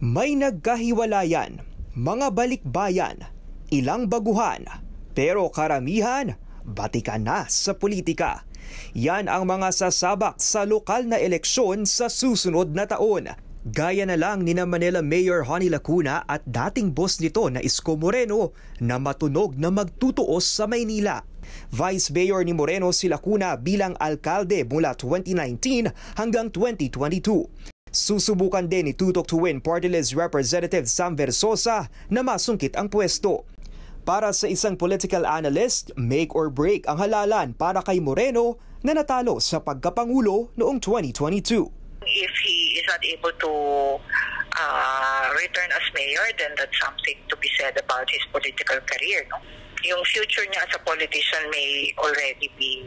May nagkahiwalayan, mga balikbayan, ilang baguhan, pero karamihan batikan na sa politika. Yan ang mga sasabak sa lokal na eleksyon sa susunod na taon. Gaya na lang ni Manila Mayor Honey Lacuna at dating boss nito na Isko Moreno na matunog na magtutuos sa Maynila. Vice Mayor ni Moreno si Lacuna bilang alkalde mula 2019 hanggang 2022. Susubukan din ni Tutok to Win Party List Representative Sam Versosa na masungkit ang pwesto. Para sa isang political analyst, make or break ang halalan para kay Moreno na natalo sa pagkapangulo noong 2022. If he is not able to return as mayor, then that's something to be said about his political career. No? Yung future niya as a politician may already be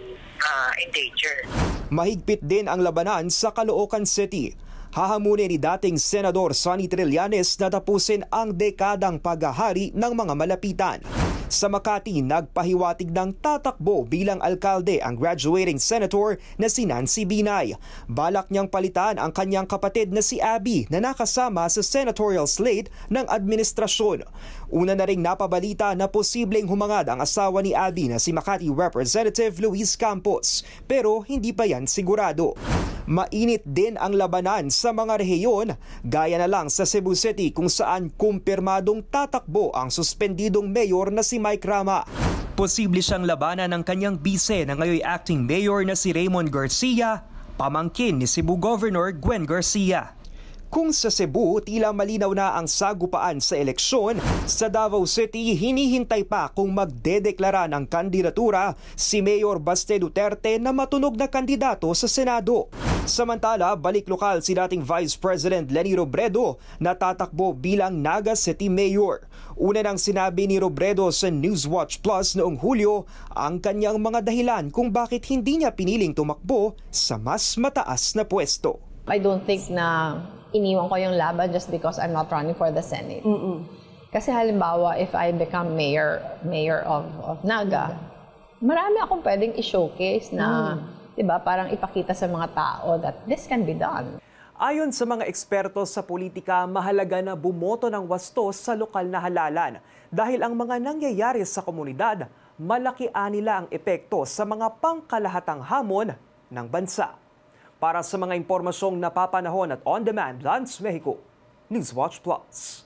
in danger. Mahigpit din ang labanan sa Caloocan City. Hahamunin ni dating Senador Sonny Trillanes na tapusin ang dekadang paghahari ng mga malapitan. Sa Makati, nagpahiwatig ng tatakbo bilang alkalde ang graduating senator na si Nancy Binay. Balak niyang palitan ang kanyang kapatid na si Abby na nakasama sa senatorial slate ng administrasyon. Una na ring napabalita na posibleng humangad ang asawa ni Abby na si Makati Representative Luis Campos, pero hindi pa yan sigurado. Mainit din ang labanan sa mga rehiyon, gaya na lang sa Cebu City kung saan kumpirmadong tatakbo ang suspendidong mayor na si Mike Rama. Posible siyang labanan ng kanyang bise na ngayon acting mayor na si Raymond Garcia, pamangkin ni Cebu Governor Gwen Garcia. Kung sa Cebu, tila malinaw na ang sagupaan sa eleksyon, sa Davao City hinihintay pa kung magdedeklara ng kandidatura si Mayor Baste Duterte na matunog na kandidato sa Senado. Samantala, balik lokal si dating Vice President Leni Robredo na tatakbo bilang Naga City Mayor. Una nang sinabi ni Robredo sa Newswatch Plus noong Hulyo ang kanyang mga dahilan kung bakit hindi niya piniling tumakbo sa mas mataas na pwesto. I don't think na iniwan ko yung laban just because I'm not running for the Senate. Kasi halimbawa, if I become mayor of Naga, marami akong pwedeng i-showcase na, diba, parang ipakita sa mga tao that this can be done. Ayon sa mga eksperto sa politika, mahalaga na bumoto ng wasto sa lokal na halalan dahil ang mga nangyayari sa komunidad, malaki nila ang epekto sa mga pangkalahatang hamon ng bansa. Para sa mga impormasyong napapanahon at on-demand, Lance Mexico, Newswatch Plus.